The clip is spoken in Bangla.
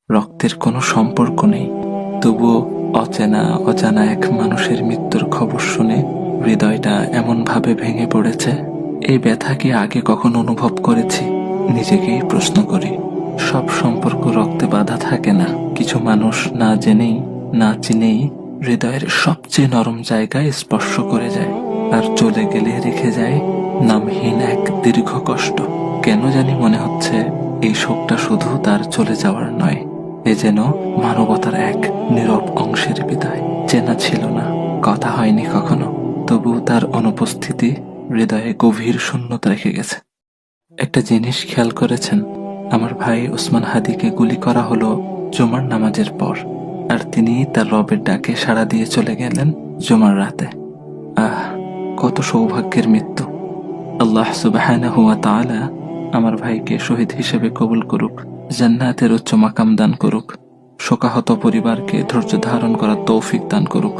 রক্তের কোনো সম্পর্ক নেই, তবুও অচেনা অজানা এক মানুষের মৃত্যুর খবর শুনে হৃদয়টা এমনভাবে ভেঙে পড়েছে। এই ব্যথা কি আগে কখনো অনুভব করেছি? নিজেকেই প্রশ্ন করি। সব সম্পর্ক রক্তে বাঁধা থাকে না। কিছু মানুষ না জেনেই না চিনেই হৃদয়ের সবচেয়ে নরম জায়গায় স্পর্শ করে যায়, আর চলে গেলে রেখে যায় নামহীন এক দীর্ঘ কষ্ট। কেন জানি মনে হচ্ছে এই শোকটা শুধু তার চলে যাওয়ার নয়, এ যেন মানবতার এক নীরব অংশের বিদায়। চেনা ছিল না, কথা হয়নি কখনো, তবু তার অনুপস্থিতি হৃদয়ে গভীর শূন্যতা রেখে গেছে। একটা জিনিস খেয়াল করেছেন? আমার ভাই ওসমান হাদিকে গুলি করা হলো জুমার নামাজের পর, আর তিনি তার রবের ডাকে সাড়া দিয়ে চলে গেলেন জুমার রাতে। আহ, কত সৌভাগ্যের মৃত্যু! আল্লাহ সুবহানাহু ওয়া তাআলা আমার ভাইকে শহীদ হিসেবে কবুল করুক, জান্নাতের উচ্চ মাকাম দান করুক, শোকাহত পরিবারকে ধৈর্য ধারণ করার তৌফিক দান করুক।